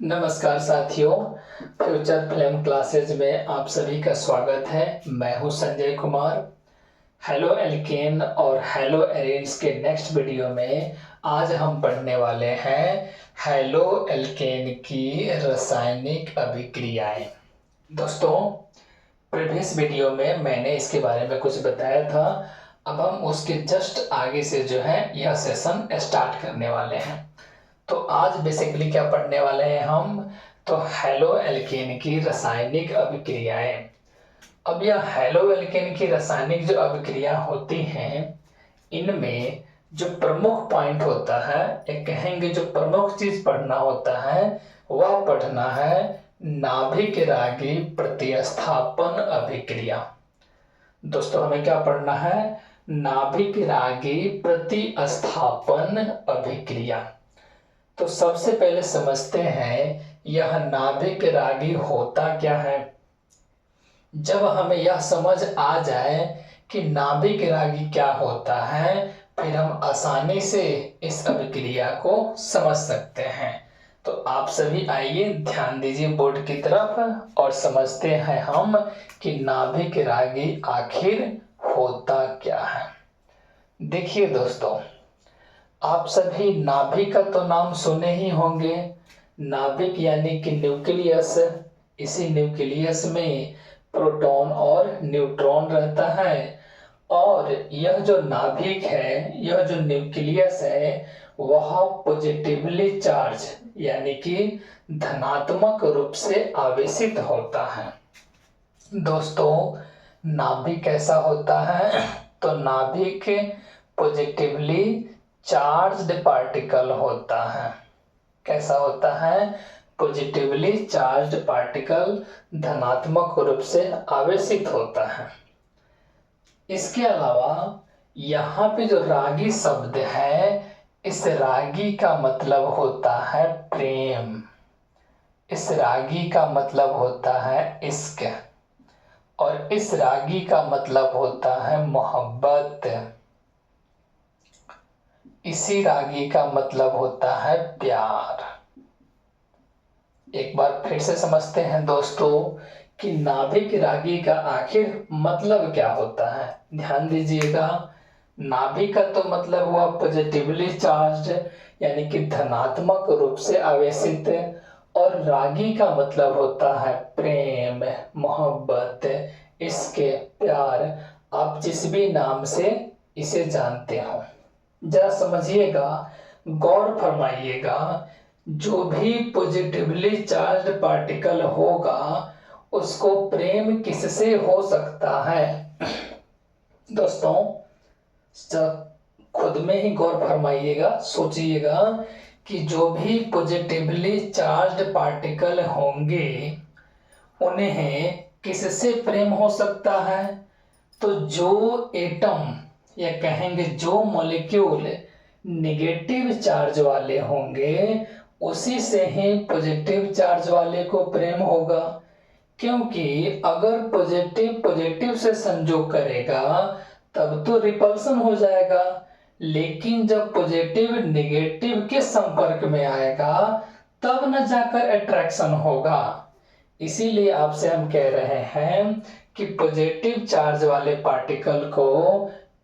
नमस्कार साथियों, future film classes में आप सभी का स्वागत है। मैं हूं संजय कुमार। हेलो एल्केन और हेलो एरेन्स के नेक्स्ट वीडियो में आज हम पढ़ने वाले हैं हेलो एल्केन की रासायनिक अभिक्रियाएं। दोस्तों, प्रीवियस वीडियो में मैंने इसके बारे में कुछ बताया था। अब हम उसके जस्ट आगे से जो है यह सेशन स्टार्ट करने वाले हैं। तो आज बेसिकली क्या पढ़ने वाले हैं हम, तो हेलो एल्केन की रासायनिक अभिक्रियाएं। अब यह हेलो एल्केन की रासायनिक जो अभिक्रिया होती हैं, इनमें जो प्रमुख पॉइंट होता है, एक कहेंगे जो प्रमुख चीज पढ़ना होता है वह पढ़ना है नाभिक रागी प्रतिस्थापन अभिक्रिया। दोस्तों, हमें क्या पढ़ना है? नाभिक रागी प्रतिस्थापन अभिक्रिया। तो सबसे पहले समझते हैं यह नाभिक रागी होता क्या है। जब हमें यह समझ आ जाए कि नाभिक रागी क्या होता है, फिर हम आसानी से इस अभिक्रिया को समझ सकते हैं। तो आप सभी आइए ध्यान दीजिए बोर्ड की तरफ और समझते हैं हम कि नाभिक रागी आखिर होता क्या है। देखिए दोस्तों, आप सभी नाभिक का तो नाम सुने ही होंगे। नाभिक यानी कि न्यूक्लियस। इसी न्यूक्लियस में प्रोटॉन और न्यूट्रॉन रहता है। और यह जो नाभिक है, यह जो न्यूक्लियस है, वह पॉजिटिवली चार्ज यानी कि धनात्मक रूप से आवेशित होता है। दोस्तों, नाभिक कैसा होता है? तो नाभिक पॉजिटिवली चार्ज्ड पार्टिकल होता है। कैसा होता है? पॉजिटिवली चार्ज्ड पार्टिकल धनात्मक रूप से आवेशित होता है। इसके अलावा यहाँ पे जो रागी शब्द है, इस रागी का मतलब होता है प्रेम। इस रागी का मतलब होता है इश्क। और इस रागी का मतलब होता है मोहब्बत। इसी रागी का मतलब होता है प्यार। एक बार फिर से समझते हैं दोस्तों कि नाभिक रागी का आखिर मतलब क्या होता है। ध्यान दीजिएगा, नाभिक का तो मतलब हुआ पॉजिटिवली चार्ज यानी कि धनात्मक रूप से आवेशित, और रागी का मतलब होता है प्रेम, मोहब्बत, इश्क, प्यार। आप जिस भी नाम से इसे जानते हो, जरा समझिएगा, गौर फरमाइएगा। जो भी पॉजिटिवली चार्ज्ड पार्टिकल होगा उसको प्रेम किससे हो सकता है? दोस्तों, खुद में ही गौर फरमाइएगा, सोचिएगा कि जो भी पॉजिटिवली चार्ज्ड पार्टिकल होंगे उन्हें किससे प्रेम हो सकता है? तो जो एटम या कहेंगे जो मॉलिक्यूल नेगेटिव चार्ज वाले होंगे उसी से ही पॉजिटिव चार्ज वाले को प्रेम होगा। क्योंकि अगर पॉजिटिव पॉजिटिव से संयोग करेगा तब तो रिपल्सन हो जाएगा, लेकिन जब पॉजिटिव नेगेटिव के संपर्क में आएगा तब न जाकर अट्रैक्शन होगा। इसीलिए आपसे हम कह रहे हैं कि पॉजिटिव चार्ज वाले पार्टिकल को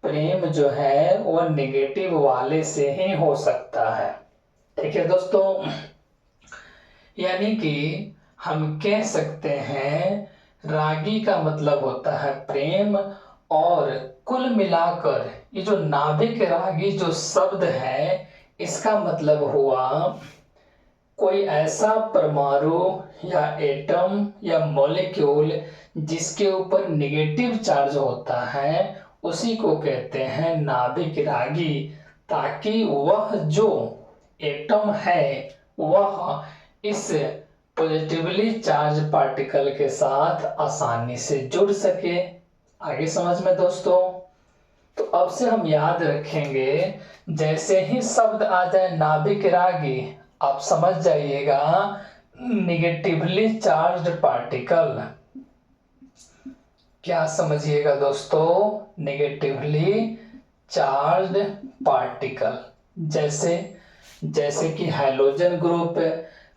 प्रेम जो है वो नेगेटिव वाले से ही हो सकता है। ठीक है दोस्तों, यानी कि हम कह सकते हैं रागी का मतलब होता है प्रेम। और कुल मिलाकर ये जो नाभिक रागी जो शब्द है, इसका मतलब हुआ कोई ऐसा परमाणु या एटम या मॉलिक्यूल जिसके ऊपर नेगेटिव चार्ज होता है उसी को कहते हैं नाभिक रागी, ताकि वह जो एटम है वह इस पॉजिटिवली चार्ज पार्टिकल के साथ आसानी से जुड़ सके। आगे समझ में दोस्तों? तो अब से हम याद रखेंगे, जैसे ही शब्द आ जाए नाभिक रागी, आप समझ जाइएगा निगेटिवली चार्ज्ड पार्टिकल। क्या समझिएगा दोस्तों? Negatively charged particle. जैसे कि हैलोजन ग्रुप,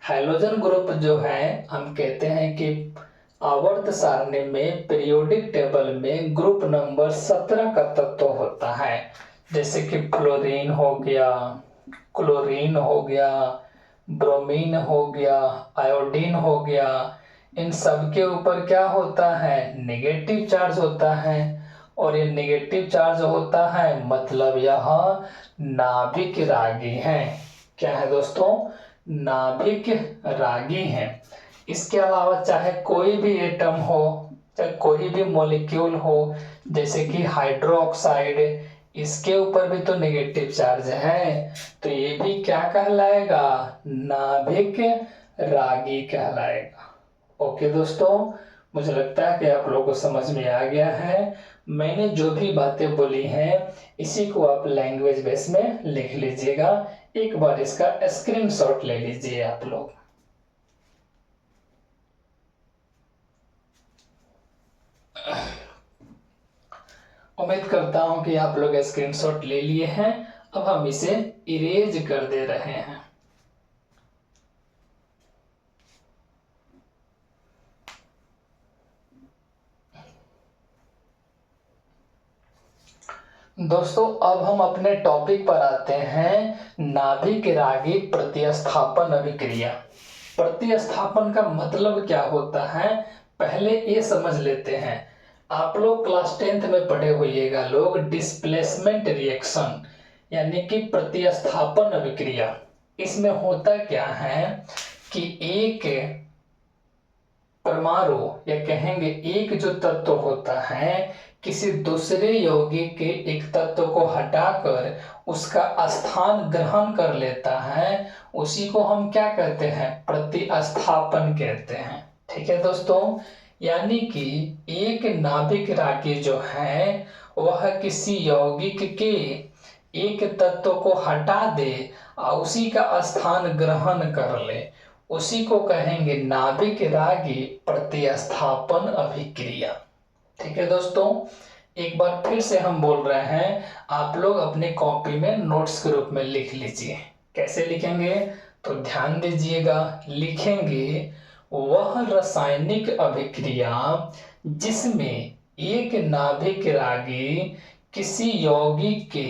हैलोजन ग्रुप जो है हम कहते हैं कि आवर्त सारणी में पीरियोडिक टेबल में ग्रुप नंबर 17 का तत्व होता है। जैसे कि फ्लोरीन हो गया, क्लोरीन हो गया, ब्रोमीन हो गया, आयोडीन हो गया, इन सब के ऊपर क्या होता है, नेगेटिव चार्ज होता है। और ये नेगेटिव चार्ज होता है मतलब यह नाभिक रागी है। क्या है दोस्तों, नाभिक रागी है। इसके अलावा चाहे कोई भी एटम हो, चाहे कोई भी मॉलिक्यूल हो, जैसे कि हाइड्रोक्साइड, इसके ऊपर भी तो नेगेटिव चार्ज है, तो ये भी क्या कहलाएगा, नाभिक रागी कहलाएगा। ओके दोस्तों, मुझे लगता है कि आप लोगों को समझ में आ गया है। मैंने जो भी बातें बोली हैं इसी को आप लैंग्वेज बेस में लिख लीजिएगा। एक बार इसका स्क्रीनशॉट ले लीजिए आप लोग। उम्मीद करता हूं कि आप लोग स्क्रीनशॉट ले लिए हैं। अब हम इसे इरेज कर दे रहे हैं। दोस्तों अब हम अपने टॉपिक पर आते हैं, नाभिक रागी प्रतिस्थापन अभिक्रिया। प्रतिस्थापन का मतलब क्या होता है, पहले ये समझ लेते हैं। आप लोग क्लास 10th में पढ़े होइएगा लोग डिस्प्लेसमेंट रिएक्शन यानी कि प्रतिस्थापन अभिक्रिया। इसमें होता क्या है कि एक परमाणु या कहेंगे एक जो तत्व होता है किसी दूसरे यौगिक के एक तत्व को हटाकर उसका स्थान ग्रहण कर लेता है, उसी को हम क्या कहते हैं, प्रतिस्थापन कहते हैं। ठीक है दोस्तों, यानी कि एक नाभिक रागी जो है वह किसी यौगिक के एक तत्व को हटा दे और उसी का स्थान ग्रहण कर ले, उसी को कहेंगे नाभिक रागी प्रतिस्थापन अभिक्रिया। ठीक है दोस्तों, एक बार फिर से हम बोल रहे हैं, आप लोग अपने कॉपी में नोट्स के रूप में लिख लीजिए। कैसे लिखेंगे तो ध्यान दीजिएगा, लिखेंगे वह रासायनिक अभिक्रिया जिसमें एक नाभिक रागी किसी यौगिक के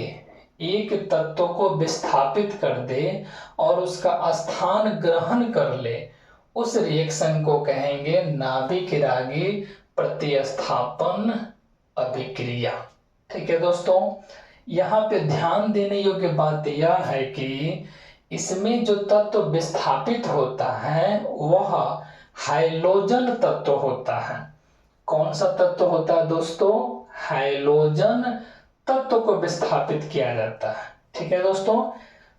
एक तत्व को विस्थापित कर दे और उसका स्थान ग्रहण कर ले, उस रिएक्शन को कहेंगे नाभिक रागी प्रतिस्थापन अभिक्रिया। ठीक है दोस्तों, यहाँ पे ध्यान देने योग्य बात यह है कि इसमें जो तत्व विस्थापित होता है वह हाइलोजन तत्व होता है। कौन सा तत्व होता है दोस्तों, हाइलोजन तत्व को विस्थापित किया जाता है। ठीक है दोस्तों,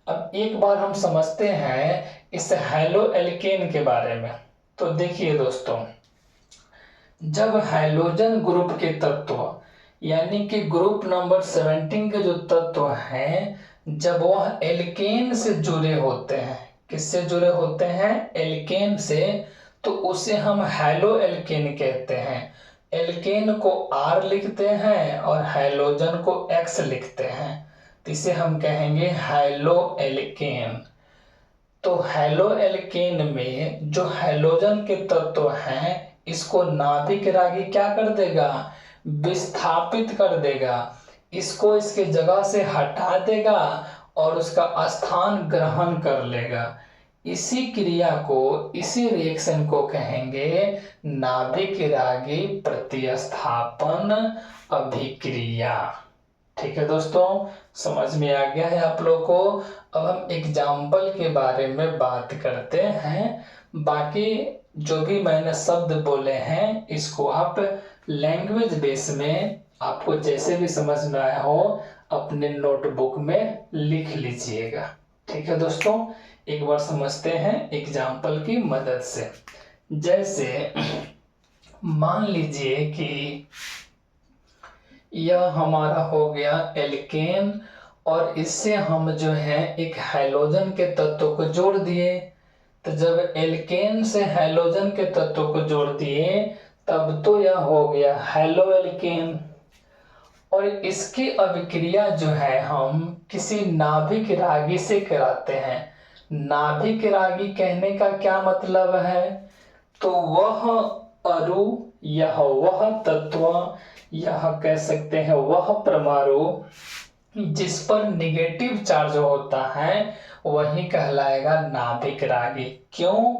अब एक बार हम समझते हैं इस हैलो एल्केन के बारे में। तो देखिए दोस्तों, जब हाइलोजन ग्रुप के तत्व यानी कि ग्रुप नंबर 17 के जो तत्व हैं, जब वह एल्केन से जुड़े होते हैं, किससे जुड़े होते हैं, एल्केन से, तो उसे हम हैलो एल्केन कहते हैं। एल्केन को R लिखते हैं और हाइलोजन को X लिखते हैं, तो इसे हम कहेंगे हैलो एल्केन। तो हैलो एल्केन में जो हाइलोजन के तत्व हैं इसको नाभिक रागी क्या कर देगा, विस्थापित कर देगा, इसको इसके जगह से हटा देगा और उसका स्थान ग्रहण कर लेगा। इसी क्रिया को, इसी रिएक्शन को कहेंगे नाभिक रागी प्रतिस्थापन अभिक्रिया। ठीक है दोस्तों, समझ में आ गया है आप लोगों को। अब हम एग्जाम्पल के बारे में बात करते हैं। बाकी जो भी मैंने शब्द बोले हैं इसको आप लैंग्वेज बेस में आपको जैसे भी समझ में आया हो अपने नोटबुक में लिख लीजिएगा। ठीक है दोस्तों, एक बार समझते हैं एग्जाम्पल की मदद से। जैसे मान लीजिए कि यह हमारा हो गया एल्केन और इससे हम जो है एक हाइलोजन के तत्व को जोड़ दिए। तो जब एल्केन से हाइलोजन के तत्व को जोड़ दिए तब तो यह हो गया हैलो एल्केन। और इसकी अभिक्रिया जो है हम किसी नाभिक रागी से कराते हैं। नाभिक रागी कहने का क्या मतलब है? तो वह अणु, यह वह तत्व, यह कह सकते हैं वह परमाणु जिस पर निगेटिव चार्ज होता है वही कहलाएगा नाभिक रागी। क्यों?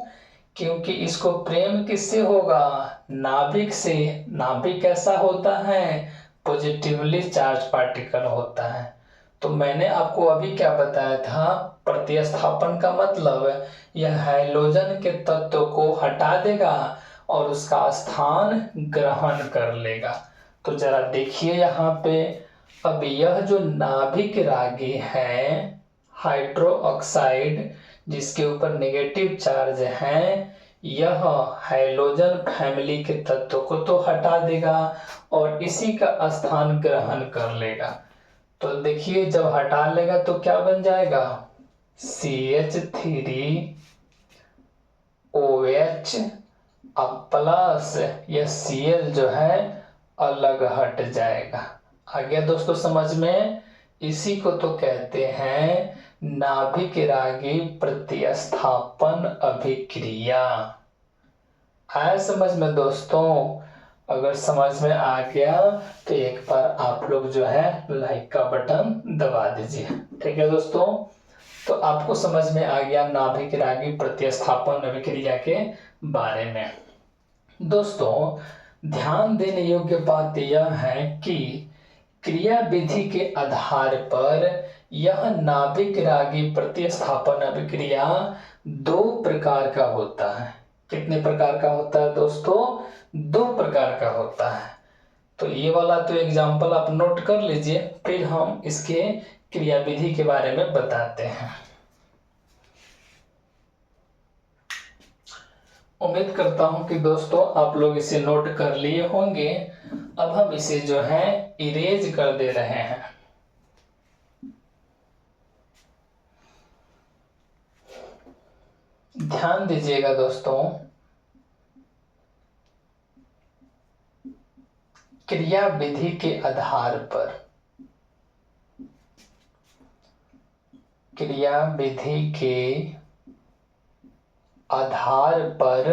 क्योंकि इसको प्रेम किससे होगा? नाभिक से। नाभिक कैसा होता है? पॉजिटिवली चार्ज पार्टिकल होता है। तो मैंने आपको अभी क्या बताया था? प्रतिस्थापन का मतलब यह हाइड्रोजन के तत्व को हटा देगा और उसका स्थान ग्रहण कर लेगा। तो जरा देखिए यहाँ पे, अब यह जो नाभिक रागी है हाइड्रोक्साइड जिसके ऊपर नेगेटिव चार्ज है, यह हाइड्रोजन फैमिली के तत्व को तो हटा देगा और इसी का स्थान ग्रहण कर लेगा। तो देखिए जब हटा लेगा तो क्या बन जाएगा? CH3OH अब प्लस यह Cl जो है अलग हट जाएगा। आ गया दोस्तों समझ में? इसी को तो कहते हैं नाभिक रागी प्रतिस्थापन अभिक्रिया। आया समझ में दोस्तों? अगर समझ में आ गया तो एक बार आप लोग जो है लाइक का बटन दबा दीजिए। ठीक है दोस्तों, तो आपको समझ में आ गया नाभिक रागी प्रतिस्थापन अभिक्रिया के बारे में। दोस्तों ध्यान देने योग्य बात यह है कि क्रिया विधि के आधार पर यह नाभिक रागी प्रतिस्थापन अभिक्रिया दो प्रकार का होता है। कितने प्रकार का होता है दोस्तों? दो प्रकार का होता है। तो ये वाला तो एग्जाम्पल आप नोट कर लीजिए, फिर हम इसके क्रिया विधि के बारे में बताते हैं। उम्मीद करता हूं कि दोस्तों आप लोग इसे नोट कर लिए होंगे। अब हम इसे जो है इरेज कर दे रहे हैं। ध्यान दीजिएगा दोस्तों, क्रिया विधि के आधार पर, क्रिया विधि के आधार पर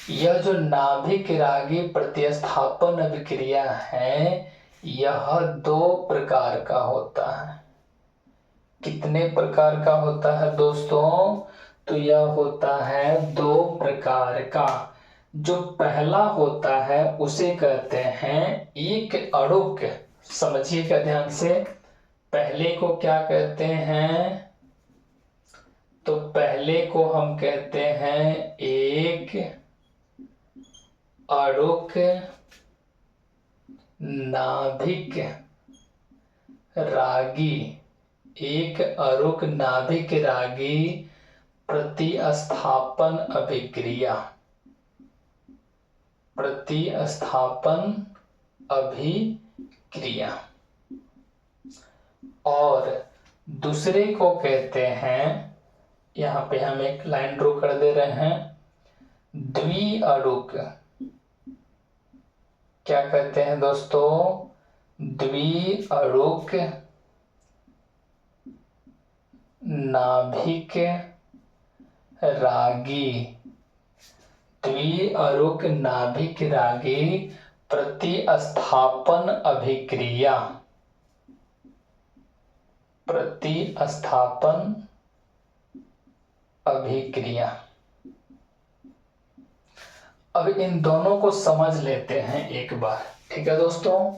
यह जो नाभिक रागी प्रतिस्थापन अभिक्रिया है यह दो प्रकार का होता है। कितने प्रकार का होता है दोस्तों? तो यह होता है दो प्रकार का। जो पहला होता है उसे कहते हैं एक अणुक। समझिएगा ध्यान से, पहले को क्या कहते हैं? तो पहले को हम कहते हैं एक अणुक नाभिक रागी, एक अणुक नाभिक रागी प्रतिस्थापन अभिक्रिया, प्रतिस्थापन अभिक्रिया। और दूसरे को कहते हैं, यहाँ पे हम एक लाइन ड्रॉ कर दे रहे हैं, द्विअणुक। क्या कहते हैं दोस्तों? द्विअणुक नाभिक रागी, द्विअणुक नाभिक रागी प्रतिस्थापन अभिक्रिया, प्रतिस्थापन अभिक्रिया। अब इन दोनों को समझ लेते हैं एक बार। ठीक है दोस्तों।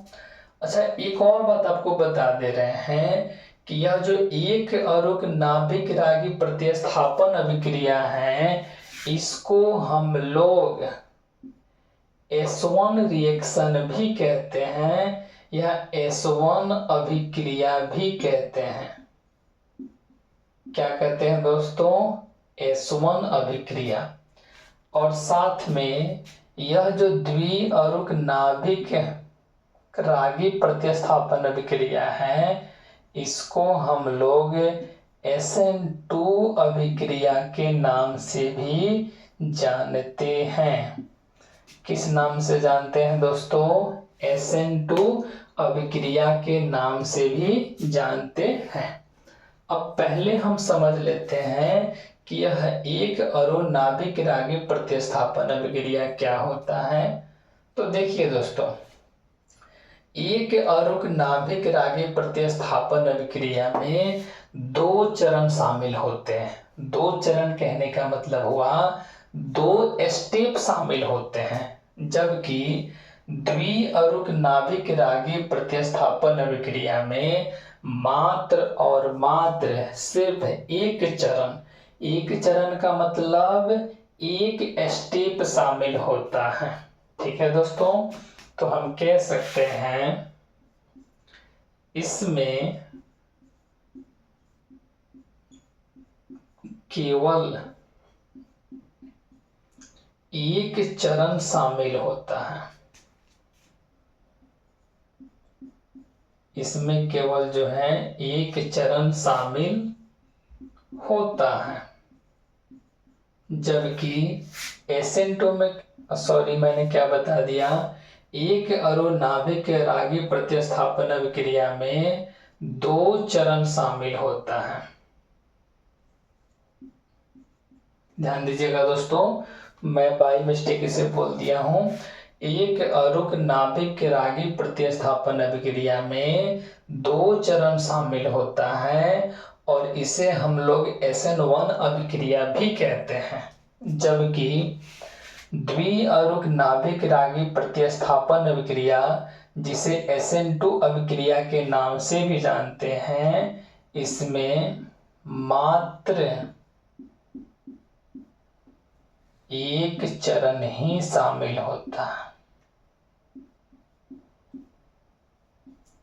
अच्छा एक और बात आपको बता दे रहे हैं कि यह जो एक अणुक नाभिक रागी प्रतिस्थापन अभिक्रिया है इसको हम लोग S1 रिएक्शन भी कहते हैं या S1 अभिक्रिया भी कहते हैं। क्या कहते हैं दोस्तों? S1 अभिक्रिया। और साथ में यह जो द्विअणुक नाभिक रागी प्रतिस्थापन अभिक्रिया है इसको हम लोग SN2 अभिक्रिया के नाम से भी जानते हैं। किस नाम से जानते हैं दोस्तों? SN2 अभिक्रिया के नाम से भी जानते हैं। अब पहले हम समझ लेते हैं कि यह एक अणुनाभिक रागी प्रतिस्थापन अभिक्रिया क्या होता है। तो देखिए दोस्तों, एक अणुनाभिक रागी प्रतिस्थापन अभिक्रिया में दो चरण शामिल होते हैं। दो चरण कहने का मतलब हुआ दो स्टेप शामिल होते हैं, जबकि द्विअणुनाभिक रागी प्रतिस्थापन अभिक्रिया में मात्र और मात्र सिर्फ एक चरण का मतलब एक स्टेप शामिल होता है। ठीक है दोस्तों, तो हम कह सकते हैं इसमें केवल एक चरण शामिल होता है। इसमें केवल जो है एक चरण शामिल होता है, जबकि एसिम्प्टोटिक मैंने क्या बता दिया, एक अणुनाभिक रागी प्रतिस्थापन अभिक्रिया में दो चरण शामिल होता है। ध्यान दीजिएगा दोस्तों, मैं बाई मिस्टेक इसे बोल दिया हूं। एक अणुनाभिक रागी प्रतिस्थापन अभिक्रिया में दो चरण शामिल होता है और इसे हम लोग SN1 अभिक्रिया भी कहते हैं, जबकि द्विअणुनाभिक रागी प्रतिस्थापन अभिक्रिया, जिसे SN2 अभिक्रिया के नाम से भी जानते हैं, इसमें मात्र एक चरण ही शामिल होता है।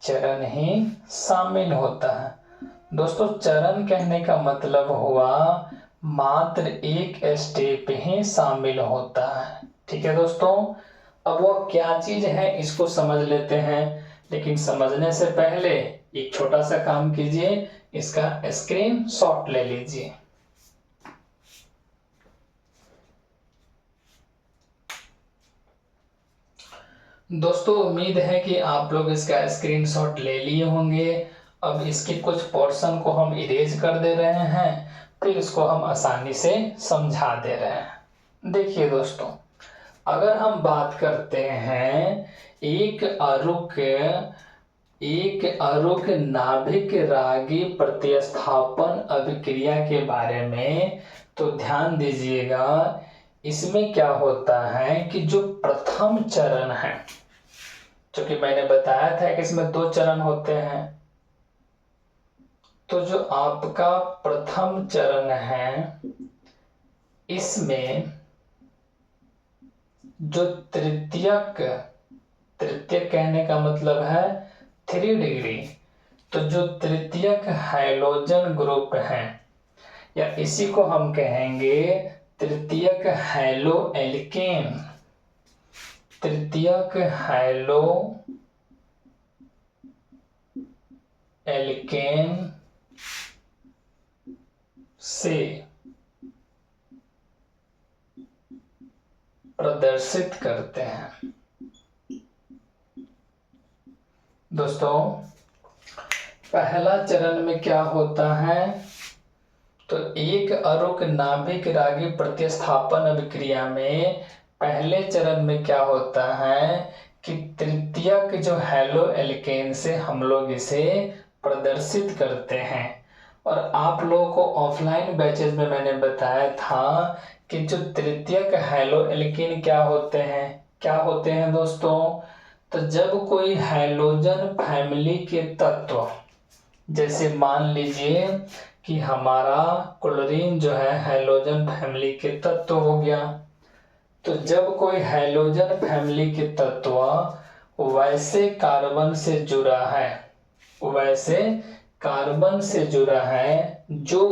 चरण ही शामिल होता है। दोस्तों, चरण कहने का मतलब हुआ मात्र एक स्टेप ही शामिल होता है। ठीक है दोस्तों, अब वो क्या चीज है इसको समझ लेते हैं, लेकिन समझने से पहले एक छोटा सा काम कीजिए, इसका स्क्रीनशॉट ले लीजिए। दोस्तों, उम्मीद है कि आप लोग इसका स्क्रीनशॉट ले लिए होंगे। अब इसके कुछ पोर्शन को हम इरेज कर दे रहे हैं, फिर इसको हम आसानी से समझा दे रहे हैं। देखिए दोस्तों, अगर हम बात करते हैं एक अणुनाभिक रागी प्रतिस्थापन अभिक्रिया के बारे में, तो ध्यान दीजिएगा, इसमें क्या होता है कि जो प्रथम चरण है, क्योंकि मैंने बताया था कि इसमें दो चरण होते हैं, तो जो आपका प्रथम चरण है, इसमें जो तृतीयक कहने का मतलब है 3 डिग्री, तो जो तृतीयक हैलोजन ग्रुप है, या इसी को हम कहेंगे तृतीयक हैलो एल्केन, तृतीयक हैलो एल्केन से प्रदर्शित करते हैं। दोस्तों, पहला चरण में क्या होता है, तो एक अणुनाभिक रागी प्रतिस्थापन अभिक्रिया में पहले चरण में क्या होता है कि तृतीयक जो हैलो एल्केन से हम लोग इसे प्रदर्शित करते हैं। और आप लोगों को ऑफलाइन बैचेज में मैंने बताया था कि जो तृतीयक हैलो एल्केन क्या होते हैं दोस्तों, तो जब कोई हैलोजन फैमिली के तत्व, जैसे मान लीजिए कि हमारा क्लोरीन जो है हैलोजन फैमिली के तत्व हो गया, तो जब कोई हैलोजन फैमिली के तत्व वैसे कार्बन से जुड़ा है जो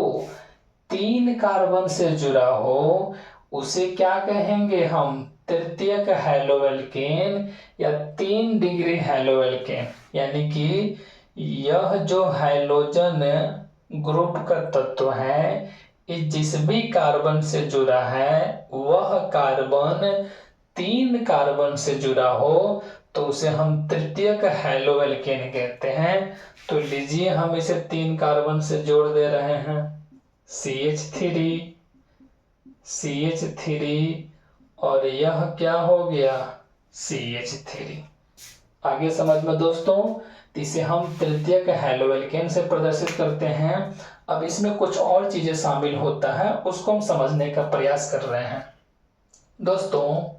3 कार्बन से जुड़ा हो, उसे क्या कहेंगे हम, तृतीयक हैलो एल्केन या 3 डिग्री हैलो एल्केन। यानी कि यह जो हैलोजन ग्रुप का तत्व है, जिस भी कार्बन से जुड़ा है, वह कार्बन 3 कार्बन से जुड़ा हो, तो उसे हम तृतीयक हैलो एल्केन कहते हैं। तो लीजिए हम इसे 3 कार्बन से जोड़ दे रहे हैं, CH3 और यह क्या हो गया, CH3। आगे समझ में दोस्तों, तो इसे हम तृतीयक हैलो एल्केन से प्रदर्शित करते हैं। अब इसमें कुछ और चीजें शामिल होता है, उसको हम समझने का प्रयास कर रहे हैं। दोस्तों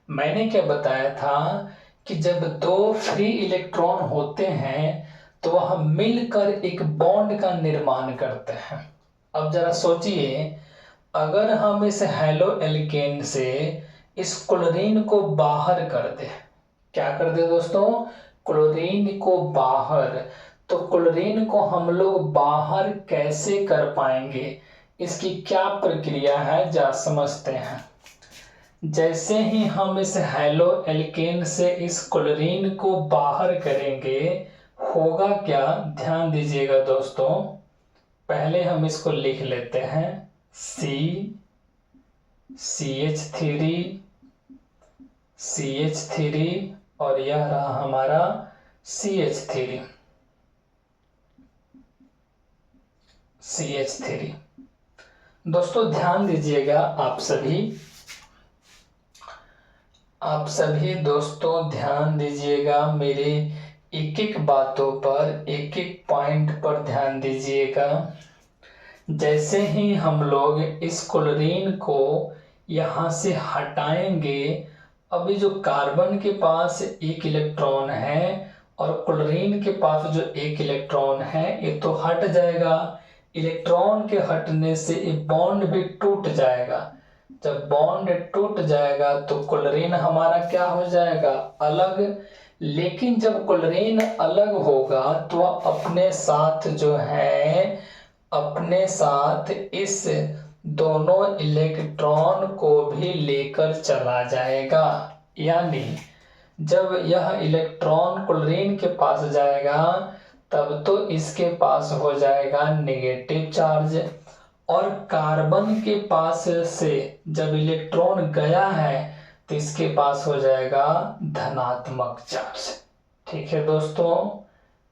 मैंने क्या बताया था कि जब 2 फ्री इलेक्ट्रॉन होते हैं तो वह मिलकर एक बॉन्ड का निर्माण करते हैं। अब जरा सोचिए, अगर हम इस हैलो एल्केन से इस क्लोरीन को बाहर कर दे, क्या कर दे दोस्तों, क्लोरीन को बाहर, तो क्लोरीन को हम लोग बाहर कैसे कर पाएंगे, इसकी क्या प्रक्रिया है जा समझते हैं। जैसे ही हम इस हैलो एल्केन से इस क्लोरीन को बाहर करेंगे होगा क्या, ध्यान दीजिएगा दोस्तों। पहले हम इसको लिख लेते हैं, CH3 और यह रहा हमारा CH3। दोस्तों ध्यान दीजिएगा, आप सभी दोस्तों ध्यान दीजिएगा, मेरे एक एक बातों पर, एक एक पॉइंट पर ध्यान दीजिएगा। जैसे ही हम लोग इस क्लोरीन को यहाँ से हटाएंगे, अभी जो कार्बन के पास 1 इलेक्ट्रॉन है और क्लोरीन के पास जो 1 इलेक्ट्रॉन है, ये तो हट जाएगा। इलेक्ट्रॉन के हटने से ये बॉन्ड भी टूट जाएगा। जब बॉन्ड टूट जाएगा तो क्लोरीन हमारा क्या हो जाएगा, अलग। लेकिन जब क्लोरीन अलग होगा तो अपने साथ जो है, अपने साथ इस दोनों इलेक्ट्रॉन को भी लेकर चला जाएगा। यानी जब यह इलेक्ट्रॉन क्लोरीन के पास जाएगा तब तो इसके पास हो जाएगा नेगेटिव चार्ज, और कार्बन के पास से जब इलेक्ट्रॉन गया है तो इसके पास हो जाएगा धनात्मक चार्ज। ठीक है दोस्तों,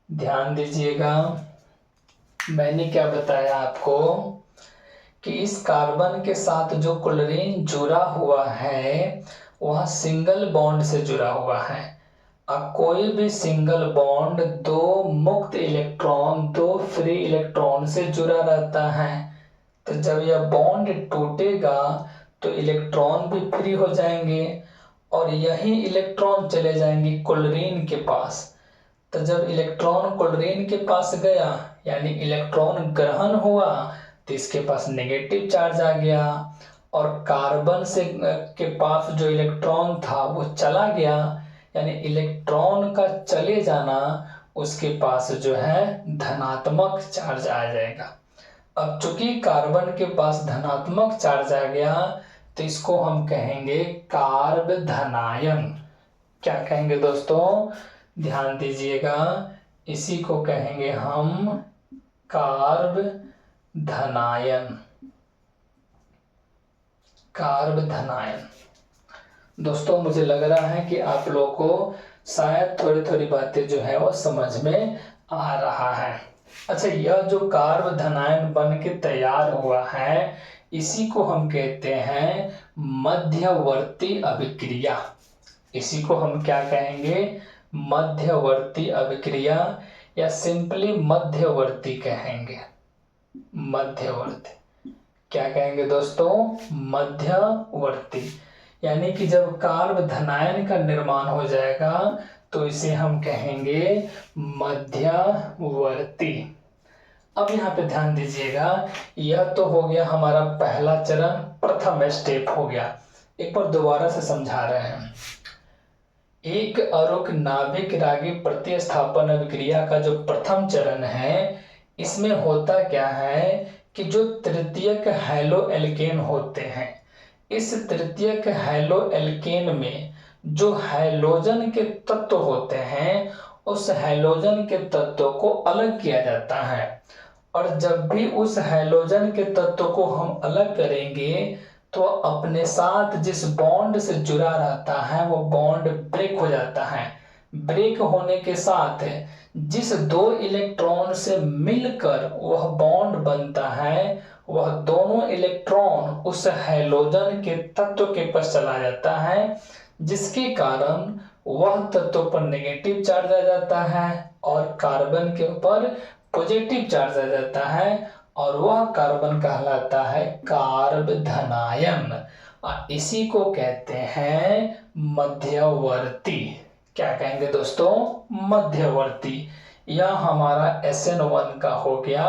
ध्यान दीजिएगा। मैंने क्या बताया आपको कि इस कार्बन के साथ जो क्लोरीन जुड़ा हुआ है वह सिंगल बॉन्ड से जुड़ा हुआ है। अब कोई भी सिंगल बॉन्ड 2 मुक्त इलेक्ट्रॉन, 2 फ्री इलेक्ट्रॉन से जुड़ा रहता है। तो जब यह बॉन्ड टूटेगा तो इलेक्ट्रॉन भी फ्री हो जाएंगे और यही इलेक्ट्रॉन चले जाएंगे क्लोरीन के पास। तो जब इलेक्ट्रॉन क्लोरीन के पास गया यानी इलेक्ट्रॉन ग्रहण हुआ तो इसके पास नेगेटिव चार्ज आ गया, और कार्बन से के पास जो इलेक्ट्रॉन था वो चला गया, यानी इलेक्ट्रॉन का चले जाना, उसके पास जो है धनात्मक चार्ज आ जाएगा। अब चूंकि कार्बन के पास धनात्मक चार्ज आ गया तो इसको हम कहेंगे कार्ब धनायन। क्या कहेंगे दोस्तों, ध्यान दीजिएगा, इसी को कहेंगे हम कार्ब धनायन। कार्ब धनायन। दोस्तों मुझे लग रहा है कि आप लोगों को शायद थोड़ी थोड़ी बातें जो है वो समझ में आ रहा है। अच्छा, यह जो कार्ब धनायन बन के तैयार हुआ है इसी को हम कहते हैं मध्यवर्ती अभिक्रिया। इसी को हम क्या कहेंगे, मध्यवर्ती अभिक्रिया, या सिंपली मध्यवर्ती कहेंगे। मध्यवर्ती क्या कहेंगे दोस्तों, मध्यवर्ती। यानी कि जब कार्ब धनायन का निर्माण हो जाएगा तो इसे हम कहेंगे मध्यवर्ती। अब यहाँ पे ध्यान दीजिएगा, यह तो हो गया हमारा पहला चरण, प्रथम स्टेप हो गया। एक बार दोबारा से समझा रहे हैं। एक अरुक नाभिक रागी प्रतिस्थापन अभिक्रिया का जो प्रथम चरण है, इसमें होता क्या है कि जो तृतीयक हैलो एल्केन होते हैं, इस तृतीयक हैलो एल्केन में जो हैलोजन के तत्व होते हैं उस हैलोजन के तत्व को अलग किया जाता है, और जब भी उस हैलोजन के तत्व को हम अलग करेंगे तो अपने साथ जिस बॉन्ड से जुड़ा रहता है वो बॉन्ड ब्रेक हो जाता है। ब्रेक होने के साथ जिस दो इलेक्ट्रॉन से मिलकर वह बॉन्ड बनता है, वह दोनों इलेक्ट्रॉन उस हैलोजन के तत्व के पास चला जाता है, जिसके कारण वह तत्व पर नेगेटिव चार्ज आ जाता है और कार्बन के ऊपर पॉजिटिव चार्ज आ जाता है, और वह कार्बन कहलाता है कार्ब धनायन। इसी को कहते हैं मध्यवर्ती। क्या कहेंगे दोस्तों? मध्यवर्ती। यह हमारा SN1 का हो गया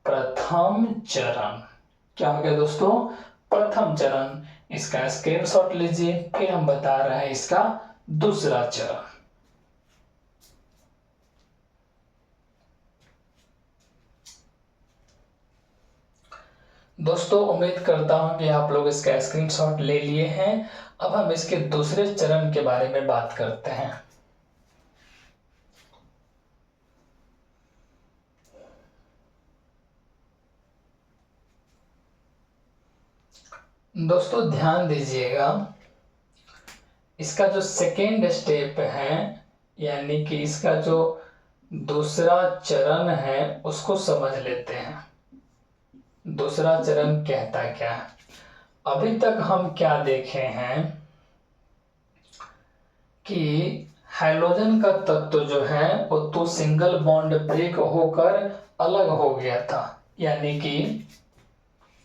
प्रथम चरण। क्या हो गया दोस्तों? प्रथम चरण। इसका स्क्रीनशॉट लीजिए, फिर हम बता रहे हैं इसका दूसरा चरण। दोस्तों उम्मीद करता हूं कि आप लोग इसका स्क्रीनशॉट ले लिए हैं। अब हम इसके दूसरे चरण के बारे में बात करते हैं। दोस्तों ध्यान दीजिएगा, इसका जो सेकेंड स्टेप है, यानी कि इसका जो दूसरा चरण है, उसको समझ लेते हैं। दूसरा चरण कहता क्या है? अभी तक हम क्या देखे हैं कि हाइड्रोजन का तत्व जो है वो तो सिंगल बॉन्ड ब्रेक होकर अलग हो गया था, यानी कि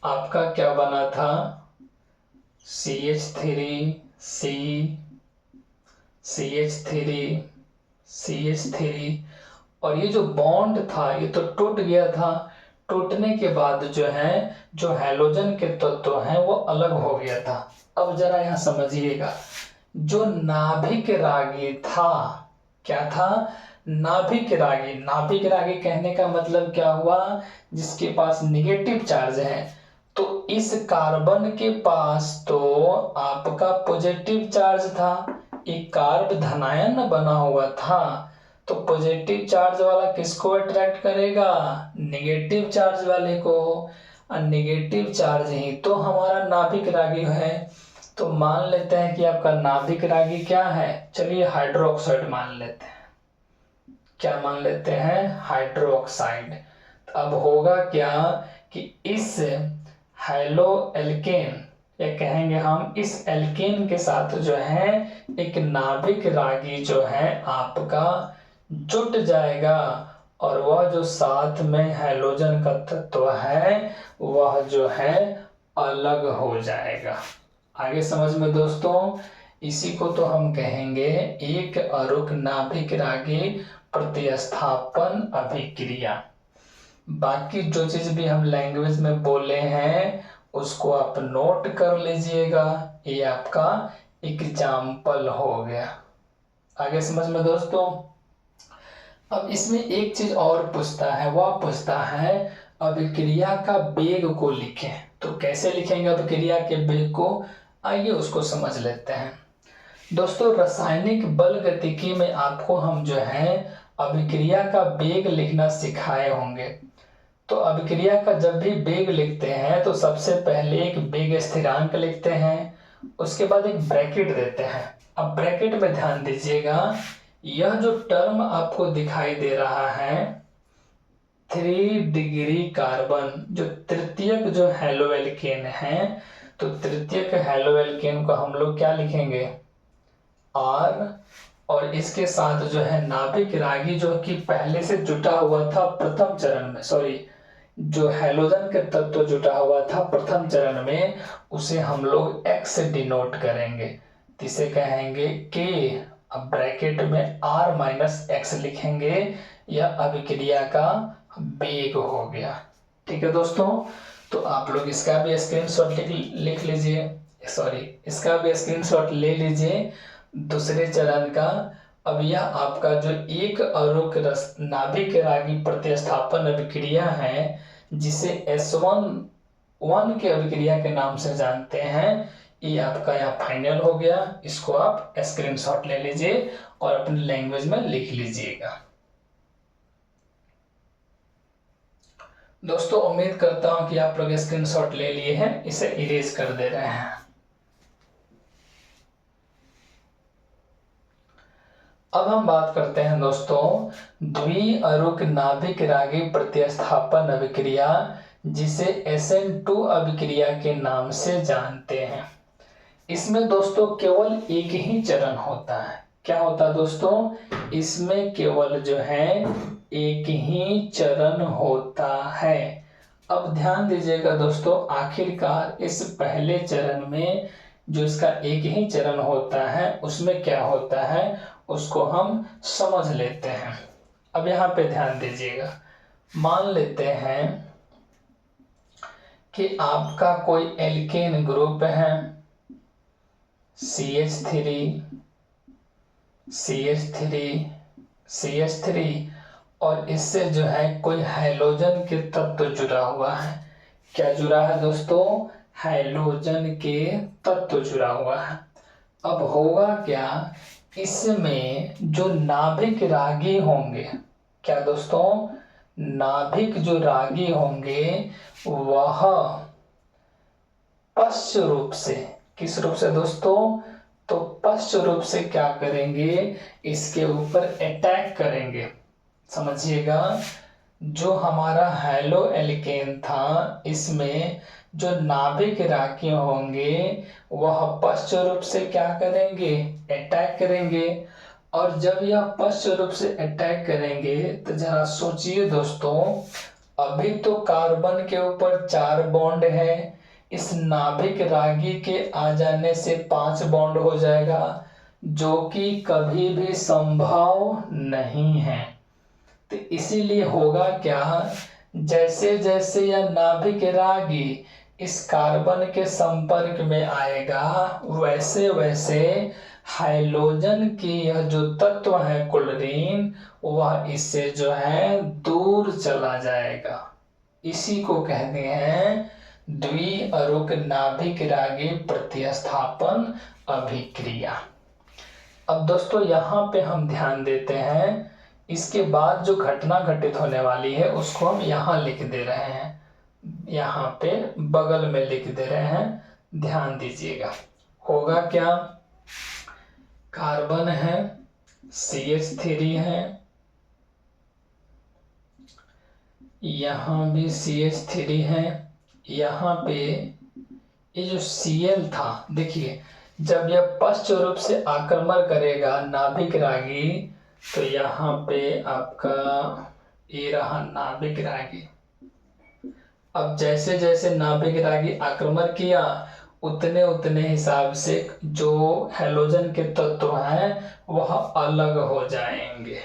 आपका क्या बना था? CH3 C CH3 CH3, और ये जो बॉन्ड था ये तो टूट गया था। टूटने के बाद जो है, जो हैलोजन के तत्व हैं वो अलग हो गया था। अब जरा यहाँ समझिएगा, जो नाभिक रागी था, क्या था? नाभिक रागी। नाभिक रागी कहने का मतलब क्या हुआ? जिसके पास निगेटिव चार्ज है। तो इस कार्बन के पास तो आपका पॉजिटिव चार्ज था, एक कार्ब धनायन बना हुआ था, तो पॉजिटिव चार्ज वाला किसको अट्रैक्ट करेगा? नेगेटिव चार्ज वाले को। और नेगेटिव चार्ज ही तो हमारा नाभिक रागी है। तो मान लेते हैं कि आपका नाभिक रागी क्या है? चलिए हाइड्रोक्साइड मान लेते हैं। क्या मान लेते हैं? हाइड्रोक्साइड। अब होगा क्या कि इस हैलो एल्केन, या कहेंगे हम इस एल्केन के साथ जो है एक नाभिक रागी जो है आपका जुट जाएगा, और वह जो साथ में हैलोजन का तत्व है वह जो है अलग हो जाएगा। आगे समझ में दोस्तों? इसी को तो हम कहेंगे एक अरुक नाभिक रागी प्रतिस्थापन अभिक्रिया। बाकी जो चीज भी हम लैंग्वेज में बोले हैं उसको आप नोट कर लीजिएगा। ये आपका एग्जाम्पल हो गया। आगे समझ में दोस्तों? अब इसमें एक चीज और पूछता है, वह पूछता है अभिक्रिया का वेग को लिखें। तो कैसे लिखेंगे अभिक्रिया के वेग को? आइए उसको समझ लेते हैं। दोस्तों रासायनिक बल गतिकी में आपको हम जो है अभिक्रिया का वेग लिखना सिखाए होंगे। तो अभिक्रिया का जब भी वेग लिखते हैं तो सबसे पहले एक वेग स्थिरांक लिखते हैं, उसके बाद एक ब्रैकेट देते हैं। अब ब्रैकेट में ध्यान दीजिएगा, यह जो टर्म आपको दिखाई दे रहा है 3 डिग्री कार्बन, जो तृतीयक जो हैलोएल्केन है, तो तृतीयक हैलोएल्केन को हम लोग क्या लिखेंगे? R, और इसके साथ जो है नाभिक रागी जो कि पहले से जुटा हुआ था प्रथम चरण में, सॉरी, जो हैलोजन के तत्व जुटा हुआ था प्रथम चरण में, उसे हम लोग X से डिनोट करेंगे, इसे कहेंगे K। अब ब्रैकेट में R माइनस X लिखेंगे। यह अभिक्रिया का वेग हो गया। ठीक है दोस्तों, तो आप लोग इसका भी स्क्रीनशॉट लिख लीजिए, सॉरी इसका भी स्क्रीनशॉट ले लीजिए दूसरे चरण का। अब यह आपका जो एक अरुक नाभिक रागी प्रतिस्थापन अभिक्रिया है, जिसे S1 के अभिक्रिया के नाम से जानते हैं, ये आपका यहाँ फाइनल हो गया। इसको आप स्क्रीनशॉट ले लीजिए और अपनी लैंग्वेज में लिख लीजिएगा। दोस्तों उम्मीद करता हूं कि आप लोग स्क्रीनशॉट ले लिए हैं, इसे इरेज कर दे रहे हैं। अब हम बात करते हैं दोस्तों द्विअरुक नाभिक रागी प्रतिस्थापन अभिक्रिया, जिसे SN2 अभिक्रिया के नाम से जानते हैं। इसमें दोस्तों केवल एक ही चरण होता है। क्या होता है दोस्तों? इसमें केवल जो है एक ही चरण होता है। अब ध्यान दीजिएगा दोस्तों, आखिरकार इस पहले चरण में जो इसका एक ही चरण होता है उसमें क्या होता है उसको हम समझ लेते हैं। अब यहाँ पे ध्यान दीजिएगा, मान लेते हैं कि आपका कोई एल्केन ग्रुप है CH3 CH3 CH3 और इससे जो है कोई हैलोजन के तत्व जुड़ा हुआ है। क्या जुड़ा है दोस्तों? हैलोजन के तत्व जुड़ा हुआ है। अब होगा क्या, इसमें जो नाभिक रागी होंगे, क्या दोस्तों, नाभिक जो रागी होंगे वह पश्च रूप से, किस रूप से दोस्तों? तो पश्च रूप से क्या करेंगे, इसके ऊपर अटैक करेंगे। समझिएगा, जो हमारा हैलो एल्केन था इसमें जो नाभिक रागी होंगे वह पश्च रूप से क्या करेंगे, अटैक करेंगे। और जब यह पश्च रूप से अटैक करेंगे तो जरा सोचिए दोस्तों, अभी तो कार्बन के ऊपर 4 बॉन्ड है, इस नाभिक रागी के आ जाने से 5 बॉन्ड हो जाएगा, जो कि कभी भी संभव नहीं है। तो इसीलिए होगा क्या, जैसे जैसे यह नाभिक रागी इस कार्बन के संपर्क में आएगा वैसे वैसे हाइड्रोजन की यह जो तत्व है क्लोरीन, वह इससे जो है दूर चला जाएगा। इसी को कहते हैं द्विअरुक नाभिक रागी प्रतिस्थापन अभिक्रिया। अब दोस्तों यहाँ पे हम ध्यान देते हैं, इसके बाद जो घटना घटित होने वाली है उसको हम यहाँ लिख दे रहे हैं, यहाँ पे बगल में लिख दे रहे हैं, ध्यान दीजिएगा। होगा क्या, कार्बन है, CH3 है, यहाँ भी CH3 है, यहाँ पे ये जो Cl था, देखिए जब यह पश्च रूप से आक्रमण करेगा नाभिक रागी तो यहाँ पे आपका ये रहा नाभिक रागी। अब जैसे जैसे नाभिक रागी आक्रमण किया उतने उतने हिसाब से जो हैलोजन के तत्व हैं वह अलग हो जाएंगे।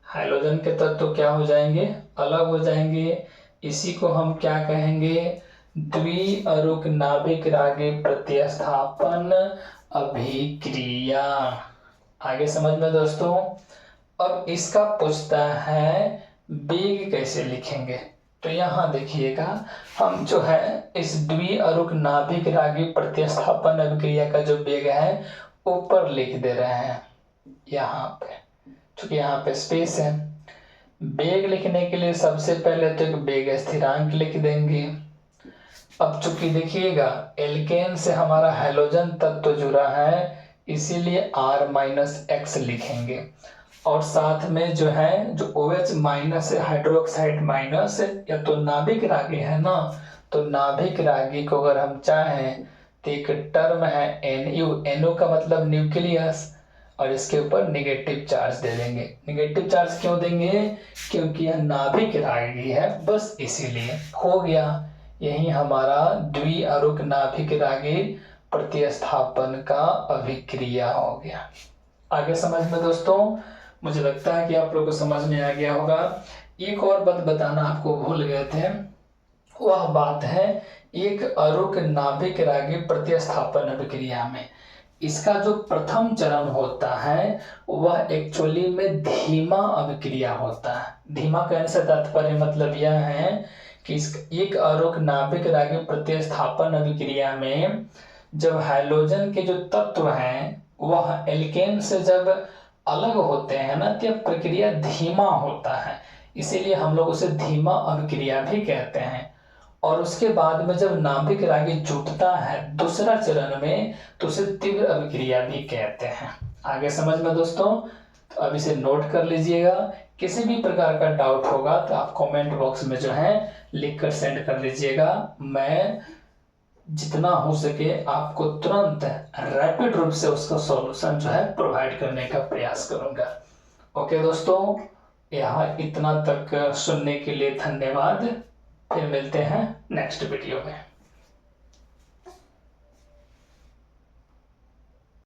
हैलोजन के तत्व क्या हो जाएंगे, अलग हो जाएंगे। इसी को हम क्या कहेंगे, द्विअरुक नाभिक रागी प्रतिस्थापन अभिक्रिया। आगे समझ में दोस्तों। अब इसका पूछता है वेग कैसे लिखेंगे, तो यहाँ देखिएगा, हम जो है इस द्विअरुक नाभिक रागी प्रतिस्थापन अभिक्रिया का जो वेग है ऊपर लिख दे रहे हैं यहाँ पे, क्योंकि यहाँ पे स्पेस है। वेग लिखने के लिए सबसे पहले तो एक वेग स्थिरांक लिख देंगे। अब चूंकि देखिएगा एल्केन से हमारा हैलोजन तत्व जुड़ा है इसीलिए R-X लिखेंगे, और साथ में जो है जो OH माइनस है, हाइड्रोक्साइड माइनस, या तो नाभिक रागी है ना, तो नाभिक रागी को अगर हम चाहें तो एक टर्म है NU का मतलब न्यूक्लियस, और इसके ऊपर निगेटिव चार्ज दे देंगे। निगेटिव चार्ज क्यों देंगे, क्योंकि यह नाभिक रागी है, बस इसीलिए। हो गया, यही हमारा द्विअरुक नाभिक रागी प्रतिस्थापन का अभिक्रिया हो गया। आगे समझ में दोस्तों, मुझे लगता है कि आप लोगों को समझ में आ गया होगा। एक और बात बताना आपको भूल गए थे, वह बात है एक अरुक नाभिक रागी प्रतिस्थापन अभिक्रिया में इसका जो प्रथम चरण होता है वह एक्चुअली में धीमा अभिक्रिया होता है। धीमा कहने से तात्पर्य मतलब यह है कि एक अरुक नाभिक रागी प्रतिस्थापन अभिक्रिया में जब हाइड्रोजन के जो तत्व हैं वह एल्केन से जब अलग होते हैं ना, तो प्रक्रिया धीमा होता है, इसीलिए हम लोग उसे धीमा अभिक्रिया भी कहते हैं। और उसके बाद में जब नाभिक रागी जुटता है दूसरा चरण में तो उसे तीव्र अभिक्रिया भी कहते हैं। आगे समझ में दोस्तों? तो अब इसे नोट कर लीजिएगा। किसी भी प्रकार का डाउट होगा तो आप कमेंट बॉक्स में जो है लिख कर सेंड कर लीजिएगा। मैं जितना हो सके आपको तुरंत रैपिड रूप से उसका सॉल्यूशन जो है प्रोवाइड करने का प्रयास करूंगा। ओके दोस्तों, यहाँ इतना तक सुनने के लिए धन्यवाद। फिर मिलते हैं नेक्स्ट वीडियो में।